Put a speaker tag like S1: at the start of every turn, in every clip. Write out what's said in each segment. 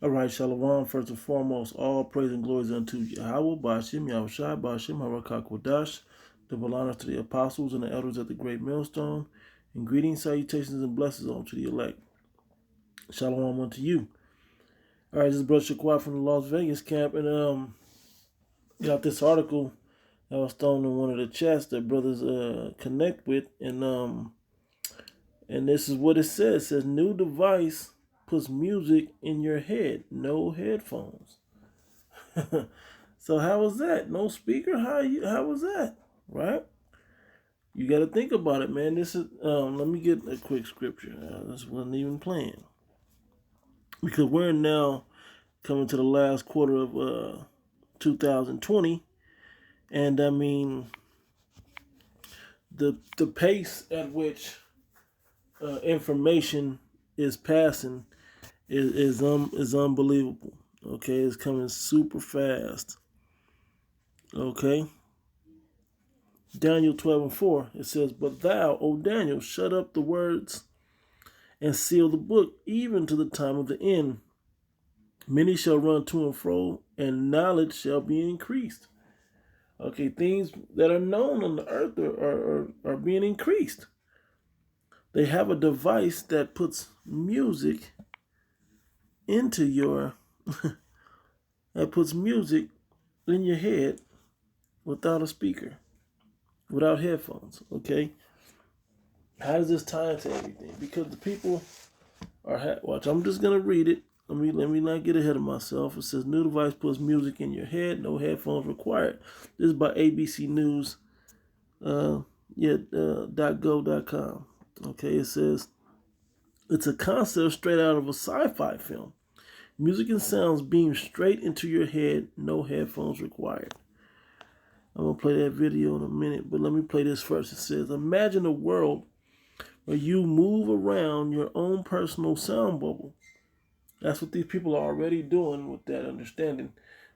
S1: All right, Shalom. First and foremost, all praise and glory is unto Yahweh, Bashim, Yahushai, Bashim, Harakak Wadash, double honors to the apostles and the elders at the great millstone, and greetings, salutations, and blessings unto the elect. Shalom unto you. All right, this is Brother Shaquat from the Las Vegas camp, and got this article that was thrown in one of the chats that brothers connect with, and this is what it says. It says, new device puts music in your head, no headphones. So how was that? No speaker? How was that? Right? You got to think about it, man. This is let me get a quick scripture. This wasn't even playing because we're now coming to the last quarter of 2020, and I mean the pace at which information is passing is unbelievable. Okay, it's coming super fast. Okay. Daniel 12:4, it says, but thou, O Daniel, shut up the words and seal the book, even to the time of the end. Many shall run to and fro, and knowledge shall be increased. Okay, things that are known on the earth are being increased. They have a device that puts music into your, that puts music in your head without a speaker, without headphones, okay? How does this tie into everything? Because the people are, watch, I'm just going to read it. Let me not get ahead of myself. It says, new device puts music in your head, no headphones required. This is by ABC News, .go.com. Okay, it says, it's a concept straight out of a sci-fi film. Music and sounds beam straight into your head, no headphones required. I'm going to play that video in a minute, but let me play this first. It says, imagine a world where you move around your own personal sound bubble. That's what these people are already doing with that understanding,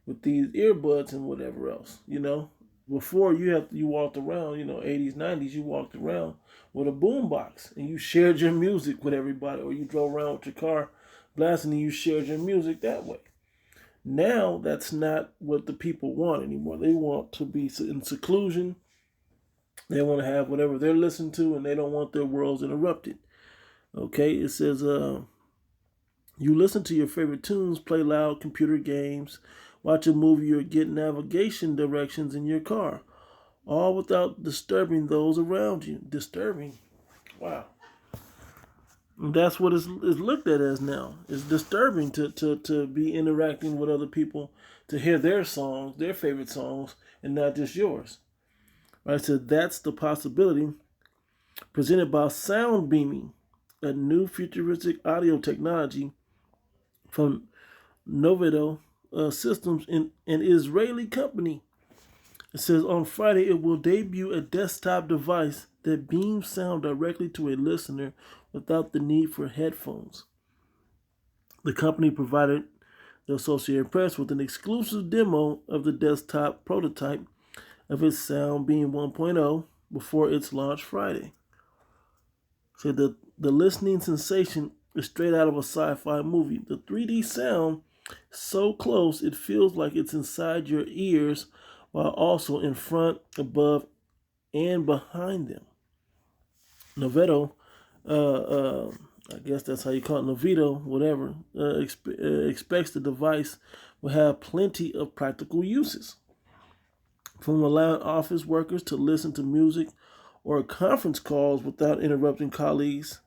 S1: with these earbuds and whatever else, you know. Before you walked around, 80s, 90s, you walked around with a boombox and you shared your music with everybody, or you drove around with your car blasting and you shared your music that way. Now that's not what the people want anymore. They want to be in seclusion. They want to have whatever they're listening to, and they don't want their worlds interrupted. Okay, it says, you listen to your favorite tunes, play loud computer games, watch a movie, or get navigation directions in your car, all without disturbing those around you. Disturbing? Wow. And that's what it's looked at as now. It's disturbing to be interacting with other people, to hear their songs, their favorite songs, and not just yours. Right, so that's the possibility presented by sound beaming, a new futuristic audio technology from Novedo Systems, an Israeli company. It says on Friday it will debut a desktop device that beams sound directly to a listener without the need for headphones. The company provided the Associated Press with an exclusive demo of the desktop prototype of its Soundbeam 1.0 before its launch Friday. So the listening sensation is straight out of a sci-fi movie. The 3D sound is so close it feels like it's inside your ears, while also in front, above, and behind them. Novedo, I guess that's how you call it, Novedo, whatever, expects the device will have plenty of practical uses. From allowing office workers to listen to music or conference calls without interrupting colleagues,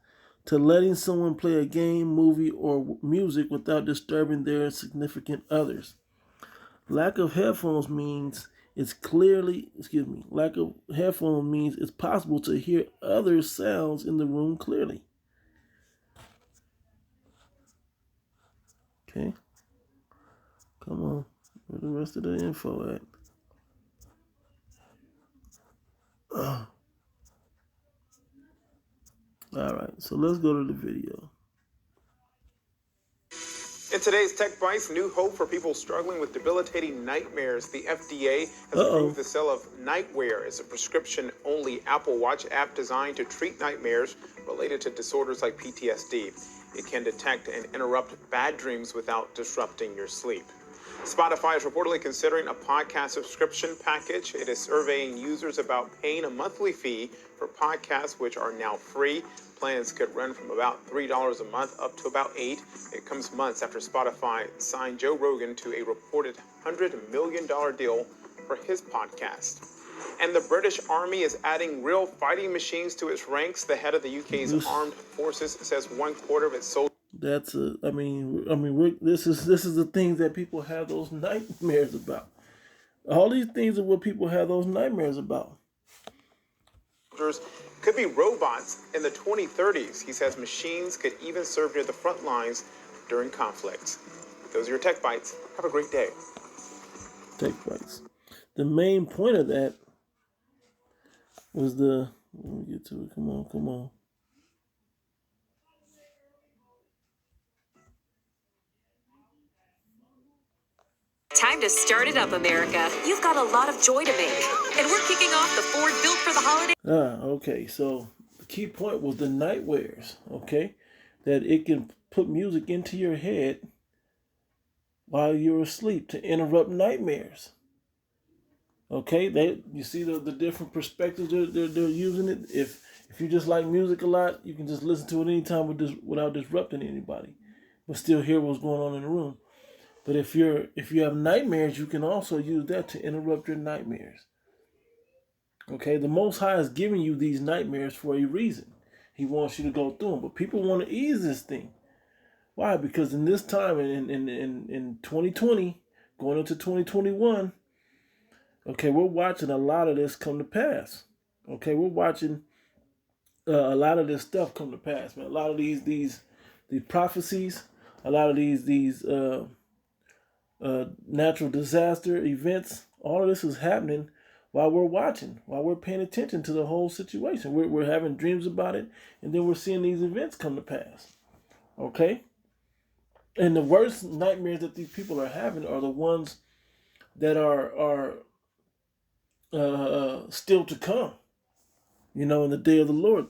S1: to letting someone play a game, movie, or music without disturbing their significant others. Lack of headphones means it's possible to hear other sounds in the room clearly. Okay. Come on. Where's the rest of the info at? All right, so let's go to the video.
S2: In today's Tech Bites, new hope for people struggling with debilitating nightmares. The FDA has approved the sale of Nightwear as a prescription-only Apple Watch app designed to treat nightmares related to disorders like PTSD. It can detect and interrupt bad dreams without disrupting your sleep. Spotify is reportedly considering a podcast subscription package. It is surveying users about paying a monthly fee for podcasts, which are now free. Plans could run from about $3 a month up to about $8. It comes months after Spotify signed Joe Rogan to a reported $100 million deal for his podcast. And the British Army is adding real fighting machines to its ranks. The head of the UK's armed forces says 1/4 of its soldiers.
S1: This is the things that people have those nightmares about. All these things are what people have those nightmares about.
S2: Could be robots in the 2030s. He says machines could even serve near the front lines during conflicts. Those are your Tech Bites. Have a great day.
S1: Tech Bites. The main point of that was let me get to it. Come on.
S3: Time to start it up, America. You've got a lot of joy to make. And we're kicking off the Ford Built for the Holiday.
S1: Okay. So the key point was the nightmares, okay? That it can put music into your head while you're asleep to interrupt nightmares. Okay, you see the different perspectives they're using it. If you just like music a lot, you can just listen to it anytime without disrupting anybody, but still hear what's going on in the room. But if you have nightmares, you can also use that to interrupt your nightmares. Okay, the Most High is giving you these nightmares for a reason. He wants you to go through them, but people want to ease this thing. Why? Because in this time, in 2020, going into 2021, okay, we're watching a lot of this come to pass. Okay, we're watching a lot of this stuff come to pass, man. A lot of these prophecies, a lot of these natural disaster events, all of this is happening while we're watching, while we're paying attention to the whole situation. We're having dreams about it, and then we're seeing these events come to pass. Okay? And the worst nightmares that these people are having are the ones that are still to come, in the day of the Lord.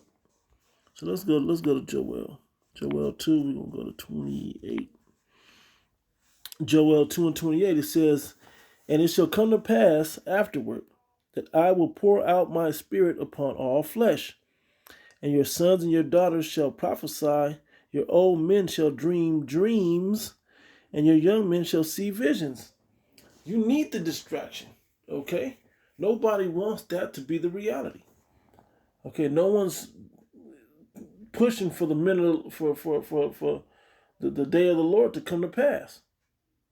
S1: So let's go to Joel 2. We're gonna go to 28. Joel 2 and 28. It says, "And it shall come to pass afterward that I will pour out my spirit upon all flesh, and your sons and your daughters shall prophesy, your old men shall dream dreams, and your young men shall see visions." You need the distraction, okay? Nobody wants that to be the reality. Okay, no one's pushing for the minute for the day of the Lord to come to pass.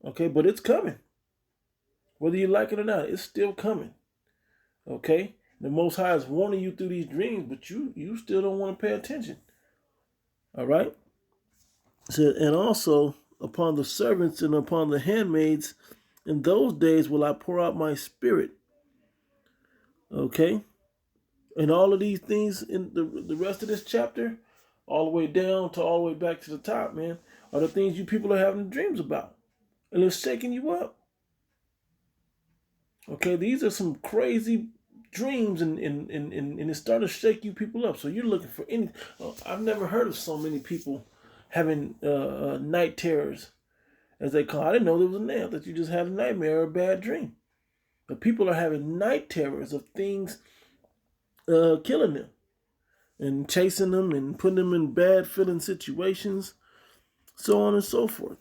S1: Okay, but it's coming. Whether you like it or not, it's still coming. Okay? The Most High is warning you through these dreams, but you still don't want to pay attention. All right? So, and also upon the servants and upon the handmaids, in those days will I pour out my spirit. Okay? And all of these things in the rest of this chapter, all the way down to all the way back to the top, man, are the things you people are having dreams about. And it's shaking you up. Okay, these are some crazy dreams, and it's starting to shake you people up. So you're looking for any. I've never heard of so many people having night terrors, as they call it. I didn't know there was a name that you just had a nightmare or a bad dream. But people are having night terrors of things killing them and chasing them and putting them in bad feeling situations, so on and so forth.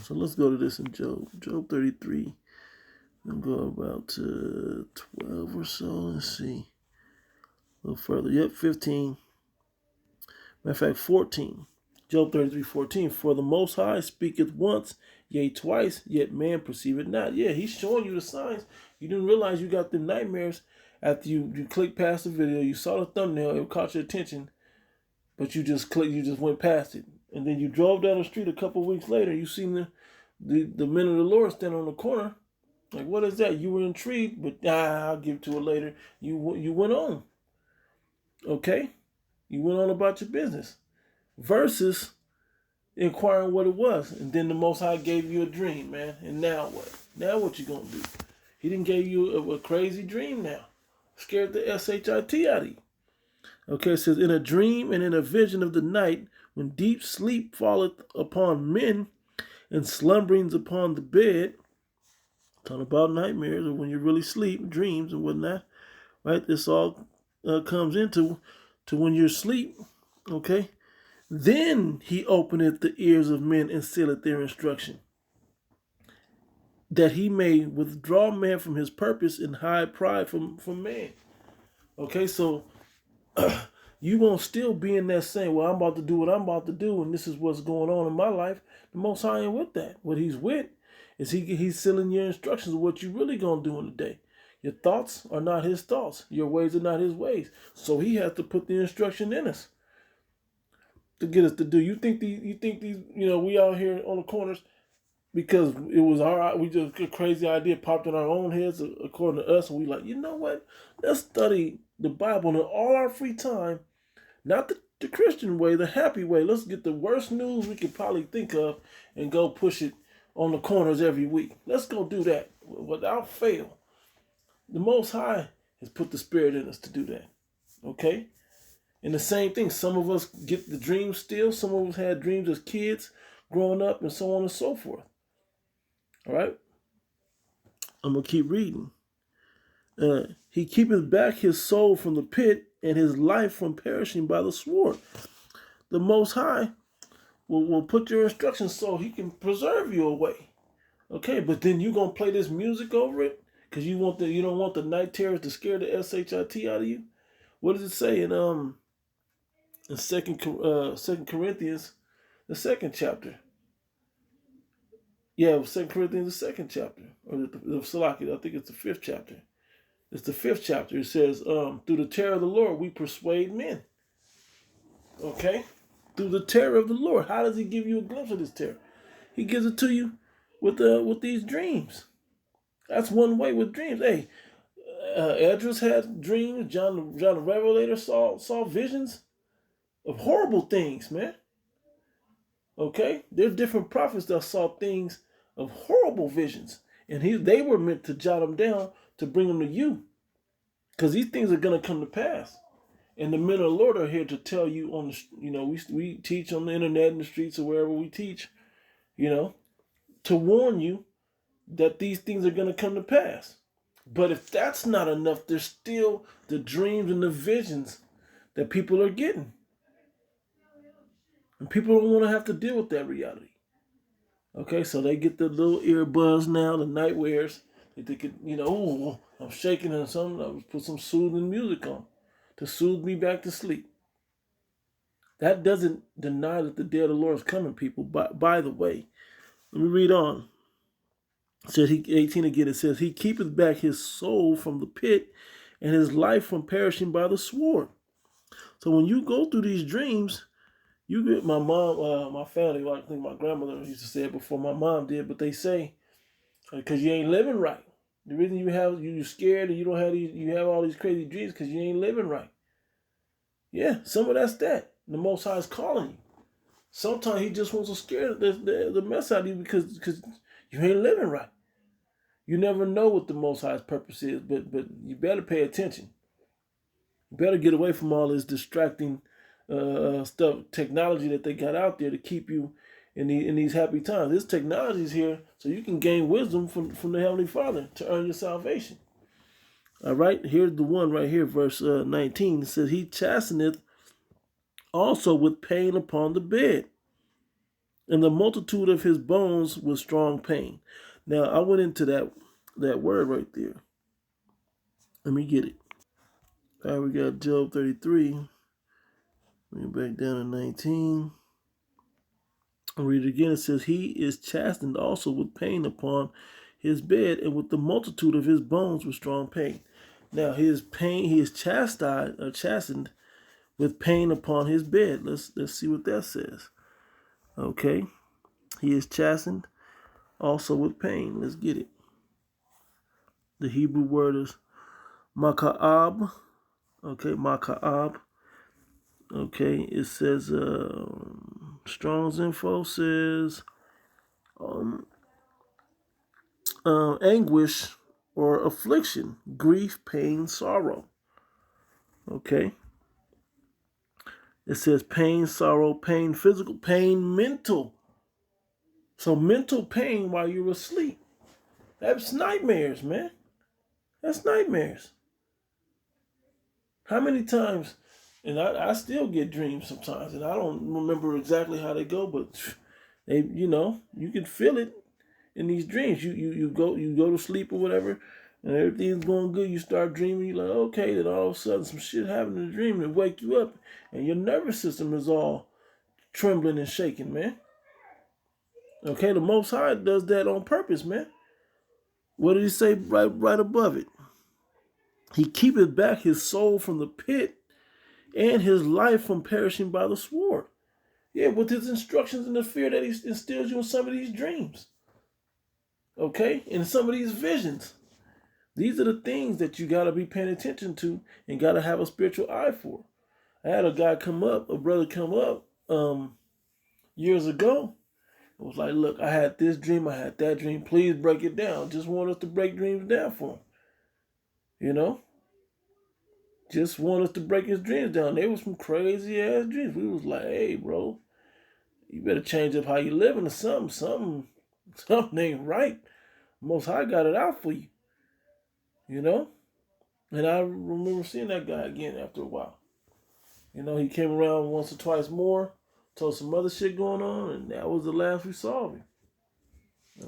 S1: So let's go to this in Job 33. We'll go about 12 or so. Let's see. A little further. Yep, 15. Matter of fact, 14. Job 33:14. For the Most High speaketh once, yea, twice, yet man perceiveth not. Yeah, he's showing you the signs. You didn't realize you got the nightmares after you clicked past the video. You saw the thumbnail, it caught your attention, but you just went past it. And then you drove down the street a couple weeks later, you seen the men of the Lord standing on the corner. Like, what is that? You were intrigued, but I'll give it to it later. You went on. Okay? You went on about your business. Versus inquiring what it was. And then the Most High gave you a dream, man. And now what? Now what you gonna do? He didn't give you a crazy dream now. Scared the shit out of you. Okay, it says, in a dream and in a vision of the night when deep sleep falleth upon men, and slumberings upon the bed, talking about nightmares or when you really sleep, dreams and whatnot, right? This all comes into when you're asleep, okay? Then he openeth the ears of men and sealeth their instruction, that he may withdraw man from his purpose and hide pride from man. Okay, so you won't still be in that saying, well, I'm about to do what I'm about to do, and this is what's going on in my life. The Most High ain't with that. What he's with is he's sealing your instructions of what you really going to do in the day. Your thoughts are not his thoughts. Your ways are not his ways. So he has to put the instruction in us to get us to do. You think these, we out here on the corners because it was we just a crazy idea popped in our own heads according to us, and we like, you know what? Let's study the Bible in all our free time, not the Christian way, the happy way. Let's get the worst news we could probably think of and go push it on the corners every week. Let's go do that without fail. The Most High has put the Spirit in us to do that. Okay? And the same thing, some of us get the dreams still. Some of us had dreams as kids growing up and so on and so forth. All right? I'm going to keep reading. He keepeth back his soul from the pit and his life from perishing by the sword. The Most High will put your instructions so he can preserve you away. Okay, but then you're going to play this music over it because you don't want the night terrors to scare the shit out of you. What does it say in Second Corinthians, the second chapter? Yeah, 2 Corinthians, the second chapter, or the Salaki, I think it's the fifth chapter. It's the fifth chapter. It says, through the terror of the Lord, we persuade men. Okay? Through the terror of the Lord. How does he give you a glimpse of this terror? He gives it to you with these dreams. That's one way with dreams. Hey, Esdras had dreams. John the Revelator saw visions of horrible things, man. Okay? There's different prophets that saw things of horrible visions. And they were meant to jot them down to bring them to you. Because these things are going to come to pass. And the men of the Lord are here to tell you we teach on the internet and the streets or wherever we teach, to warn you that these things are going to come to pass. But if that's not enough, there's still the dreams and the visions that people are getting. And people don't want to have to deal with that reality. Okay, so they get the little earbuds now, the night wears. They could, I'm shaking and something. I put some soothing music on to soothe me back to sleep. That doesn't deny that the day of the Lord is coming, people. By the way, let me read on. It says 18 again, it says, he keepeth back his soul from the pit and his life from perishing by the sword. So when you go through these dreams, you get my mom, my family, I think my grandmother used to say it before my mom did, but they say, because you ain't living right. The reason you're scared and you have all these crazy dreams because you ain't living right. Yeah, some of that's that. The Most High is calling you. Sometimes he just wants to scare the mess out of you because you ain't living right. You never know what the Most High's purpose is, but you better pay attention. You better get away from all this distracting stuff, technology that they got out there to keep you in these happy times. This technology is here so you can gain wisdom from the Heavenly Father to earn your salvation. All right, here's the one right here, verse 19. It says, he chasteneth also with pain upon the bed, and the multitude of his bones with strong pain. Now, I went into that word right there. Let me get it. All right, we got Job 33. Bring it back down to 19. I'll read it again. It says, he is chastened also with pain upon his bed, and with the multitude of his bones with strong pain. Now, his pain, he is chastened with pain upon his bed. Let's see what that says. Okay. He is chastened also with pain. Let's get it. The Hebrew word is maka'ab. Okay, maka'ab. Okay, it says, Strong's info says, anguish or affliction, grief, pain, sorrow. Okay. It says pain, sorrow, pain, physical pain, mental. So mental pain while you're asleep. That's nightmares, man. That's nightmares. How many times, and I still get dreams sometimes, and I don't remember exactly how they go, but they, you can feel it in these dreams. You go to sleep or whatever, and everything's going good. You start dreaming. You're like, okay. Then all of a sudden, some shit happened in the dream and wake you up, and your nervous system is all trembling and shaking, man. Okay, the Most High does that on purpose, man. What did he say right above it? He keepeth back his soul from the pit and his life from perishing by the sword. Yeah, with his instructions and the fear that he instills you in some of these dreams. Okay? In some of these visions. These are the things that you got to be paying attention to and got to have a spiritual eye for. I had a brother come up years ago. It was like, look, I had this dream, I had that dream. Please break it down. Just want us to break dreams down for him. You know? Just want us to break his dreams down. They were some crazy ass dreams. We was like, hey, bro, you better change up how you living or something. Something ain't right. Most High got it out for you. You know? And I remember seeing that guy again after a while. You know, he came around once or twice more, told some other shit going on, and that was the last we saw of him.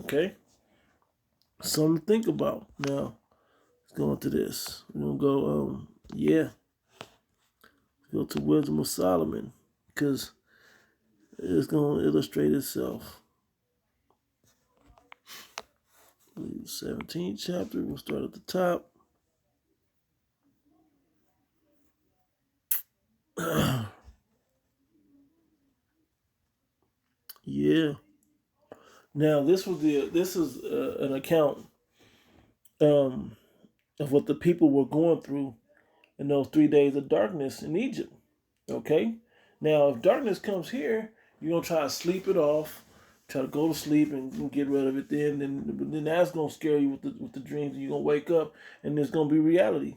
S1: Okay? Something to think about. Now, let's go into this. We're going to go, go to Wisdom of Solomon, because it's going to illustrate itself. 17th chapter, we'll start at the top. Yeah. Now this is an account of what the people were going through in those 3 days of darkness in Egypt. Okay. Now if darkness comes here, you're gonna try to sleep it off, try to go to sleep and get rid of it. Then that's gonna scare you with the dreams, and you're gonna wake up and it's gonna be reality.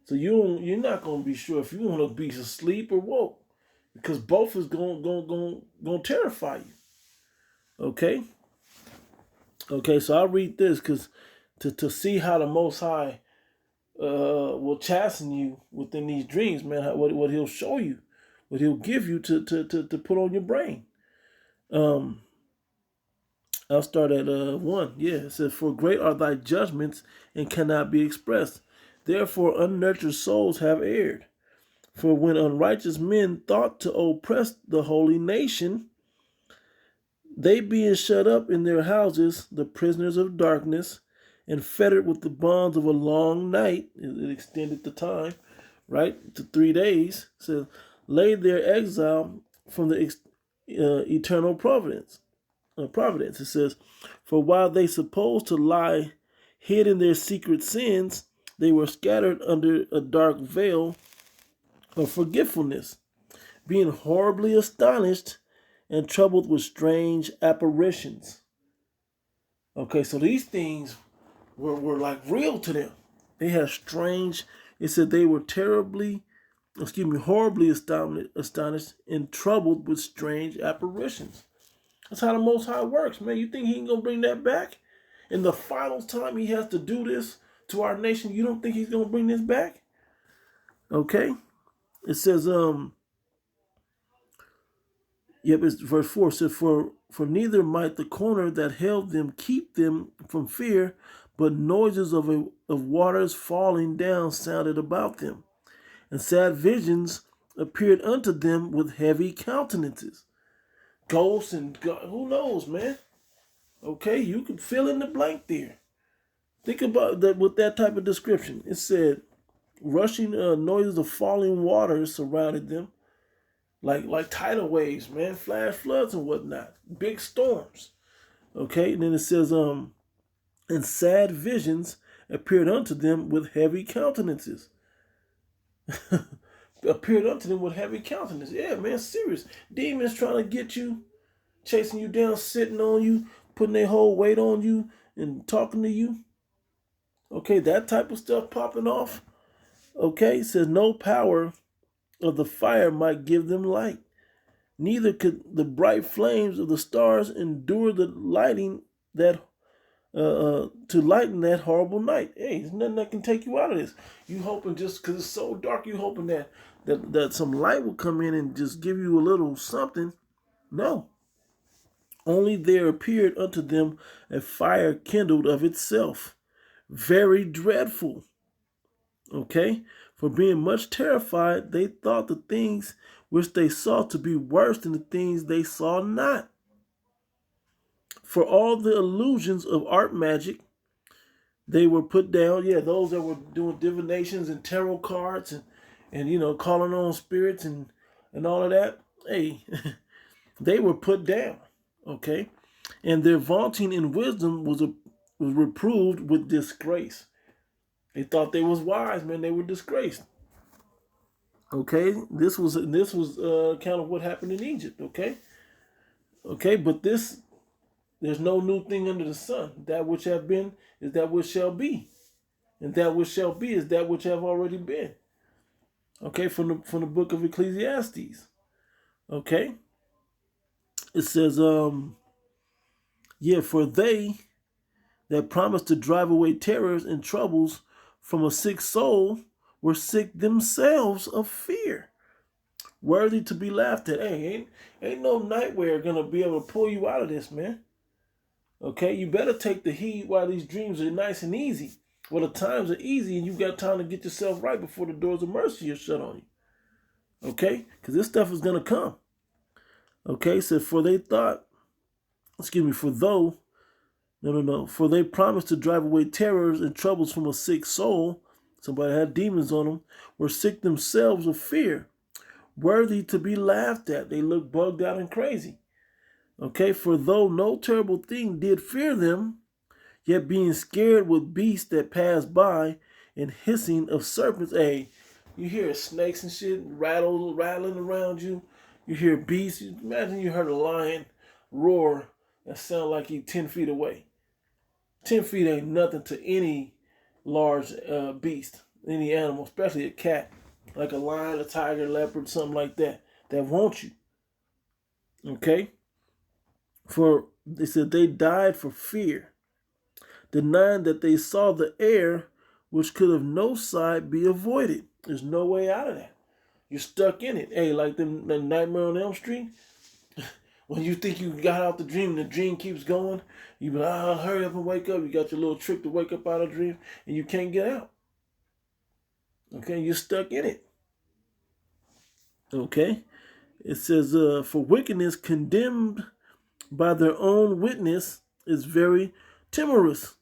S1: So you're not gonna be sure if you want to be asleep or woke, because both is gonna terrify you. Okay? Okay, so I'll read this because to see how the Most High will chasten you within these dreams, man, what he'll show you, what he'll give you to put on your brain. I'll start at 1. Yeah, it says, for great are thy judgments and cannot be expressed. Therefore unnurtured souls have erred. For when unrighteous men thought to oppress the holy nation, they being shut up in their houses, the prisoners of darkness, and fettered with the bonds of a long night, it extended the time, right, to 3 days, says, laid their exile from the eternal providence. It says, for while they supposed to lie hid in their secret sins, they were scattered under a dark veil of forgetfulness, being horribly astonished and troubled with strange apparitions. Okay, so these things were like real to them. They had strange, it said they were horribly astonished and troubled with strange apparitions. That's how the Most High works, man. You think he ain't gonna bring that back? In the final time he has to do this to our nation, you don't think he's gonna bring this back? Okay? It says, it's verse 4 says, for neither might the corner that held them keep them from fear, but noises of waters falling down sounded about them, and sad visions appeared unto them with heavy countenances. Ghosts and God, who knows, man? Okay, you can fill in the blank there. Think about that with that type of description. It said, rushing noises of falling waters surrounded them, like tidal waves, man, flash floods and whatnot, big storms. Okay, and then it says, and sad visions appeared unto them with heavy countenances. Appeared unto them with heavy countenance. Yeah, man, serious. Demons trying to get you, chasing you down, sitting on you, putting their whole weight on you, and talking to you. Okay, that type of stuff popping off. Okay, it says no power of the fire might give them light. Neither could the bright flames of the stars endure the lighting that to lighten that horrible night. Hey, there's nothing that can take you out of this. You hoping just because it's so dark, you hoping that some light will come in and just give you a little something. No. Only there appeared unto them a fire kindled of itself, very dreadful. Okay? For being much terrified, they thought the things which they saw to be worse than the things they saw not. For all the illusions of art magic, they were put down. Yeah, those that were doing divinations and tarot cards and calling on spirits and all of that. Hey, they were put down. Okay? And their vaunting in wisdom was reproved with disgrace. They thought they was wise, man. They were disgraced. Okay, this was kind of what happened in Egypt. Okay, but there's no new thing under the sun. That which have been is that which shall be, and that which shall be is that which have already been. Okay, from the book of Ecclesiastes. Okay, it says, for they that promised to drive away terrors and troubles from a sick soul were sick themselves of fear, worthy to be laughed at. Hey, ain't no nightmare gonna be able to pull you out of this, man. Okay, you better take the heed while these dreams are nice and easy. Well, the times are easy and you got time to get yourself right before the doors of mercy are shut on you. Okay, because this stuff is gonna come. Okay, so for they promised to drive away terrors and troubles from a sick soul. Somebody had demons on them, were sick themselves of fear, worthy to be laughed at. They look bugged out and crazy. Okay, for though no terrible thing did fear them, yet being scared with beasts that pass by and hissing of serpents. Hey, you hear snakes and shit rattling around you. You hear beasts. Imagine you heard a lion roar that sound like he's 10 feet away. 10 feet ain't nothing to any large beast, any animal, especially a cat, like a lion, a tiger, leopard, something like that wants you. Okay? For they said they died for fear, denying that they saw the air which could of no side be avoided. There's no way out of that. You're stuck in it. Hey, like the Nightmare on Elm Street. When you think you got out the dream and the dream keeps going, you be like, hurry up and wake up. You got your little trick to wake up out of the dream and you can't get out. Okay, you're stuck in it. Okay, it says, for wickedness condemned by their own witness is very timorous,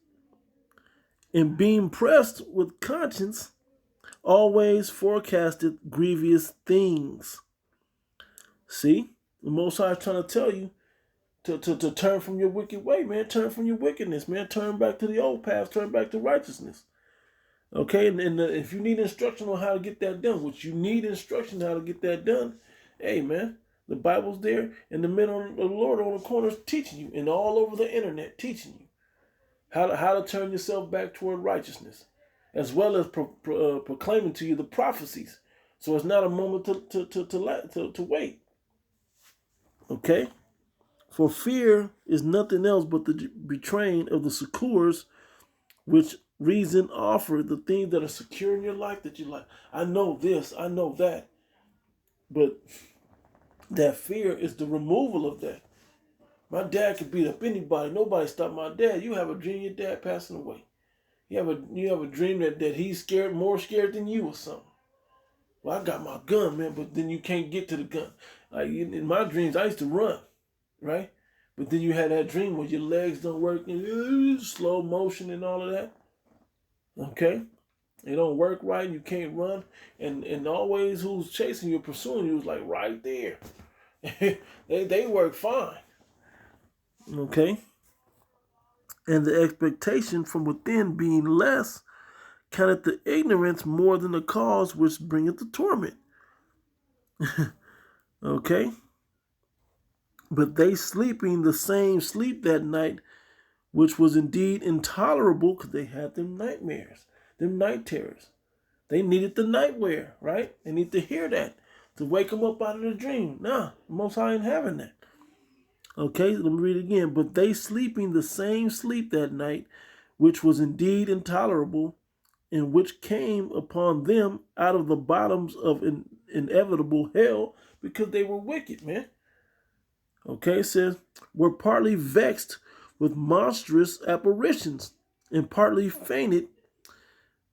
S1: and being pressed with conscience always forecasted grievous things. See, the Most High is trying to tell you to turn from your wicked way, man. Turn from your wickedness, man. Turn back to the old path. Turn back to righteousness. Okay, and if you need instruction on how to get that done, which you need instruction on how to get that done, hey, man, the Bible's there, and the men of the Lord on the corners teaching you, and all over the internet teaching you how to turn yourself back toward righteousness, as well as proclaiming to you the prophecies. So it's not a moment to wait. Okay? For fear is nothing else but the betraying of the succors which reason offered, the things that are secure in your life that you're like, I know this, I know that. But that fear is the removal of that. My dad could beat up anybody. Nobody stopped my dad. You have a dream your dad passing away. You have a dream that he's scared, more scared than you or something. Well, I got my gun, man, but then you can't get to the gun. Like in my dreams, I used to run, right? But then you had that dream where your legs don't work, and slow motion and all of that. Okay? It don't work right, and you can't run. And always who's chasing you, pursuing you is like right there. they work fine. Okay? And the expectation from within being less counteth the ignorance more than the cause which bringeth the torment. Okay? But they sleeping the same sleep that night, which was indeed intolerable because they had them nightmares, them night terrors. They needed the nightmare, right? They need to hear that. to wake them up out of the dream. Nah, the Most High ain't having that. Okay, let me read it again. But they sleeping the same sleep that night, which was indeed intolerable, and which came upon them out of the bottoms of inevitable hell, because they were wicked, man. Okay, it says, were partly vexed with monstrous apparitions, and partly fainted,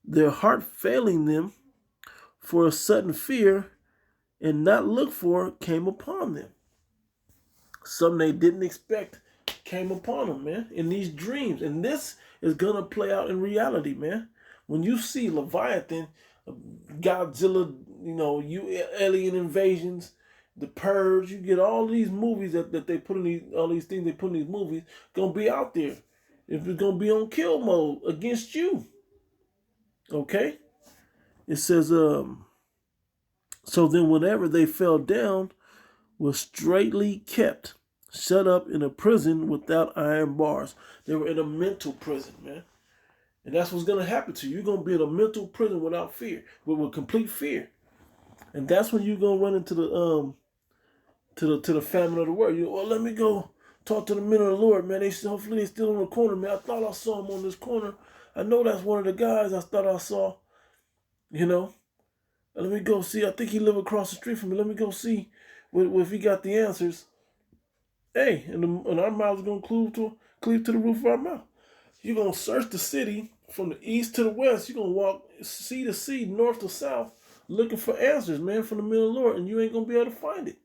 S1: their heart failing them, for a sudden fear and not looked for came upon them. Something they didn't expect came upon them, man, in these dreams. And this is going to play out in reality, man. When you see Leviathan, Godzilla, alien invasions, The Purge, you get all these movies that they put in these, all these things they put in these movies, going to be out there. If it's going to be on kill mode against you. Okay? It says, so then whenever they fell down, was straitly kept, shut up in a prison without iron bars. They were in a mental prison, man. And that's what's going to happen to you. You're going to be in a mental prison without fear, with complete fear. And that's when you're going to run into the famine of the world. Let me go talk to the men of the Lord, man. Hopefully they still on the corner, man. I thought I saw him on this corner. I know that's one of the guys I thought I saw, Let me go see. I think he live across the street from me. Let me go see if he got the answers. Hey, and our mouths are going to cleave to the roof of our mouth. You're going to search the city from the east to the west. You're going to walk sea to sea, north to south, looking for answers, man, from the men of the Lord, and you ain't going to be able to find it.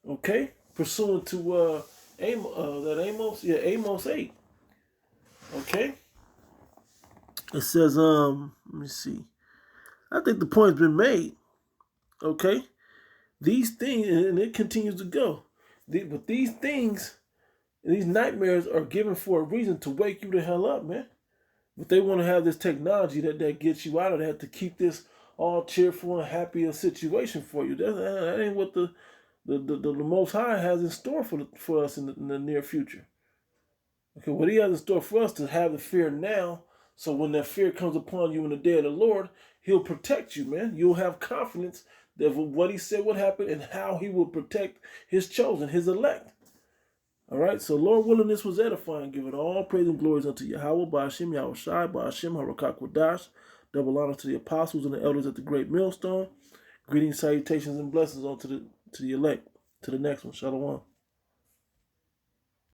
S1: Okay? Pursuant to Amos 8. Okay? It says, let me see. I think the point's been made. Okay? These things, and it continues to go. But these things, these nightmares are given for a reason to wake you the hell up, man. But they want to have this technology that gets you out of that to keep this all cheerful and happy situation for you. That ain't what the Most High has in store for us in the near future. Okay, what he has in store for us to have the fear now, so when that fear comes upon you in the day of the Lord, he'll protect you, man. You'll have confidence that what he said would happen and how he will protect his chosen, his elect. All right, so Lord willing, this was edifying. Give it all praise and glories unto Yahweh, Ba'ashem, Yahushai, Ba'ashem, Harakak Wadash. Double honor to the apostles and the elders at the great millstone. Greetings, salutations, and blessings unto the elect. To the next one. Shalom.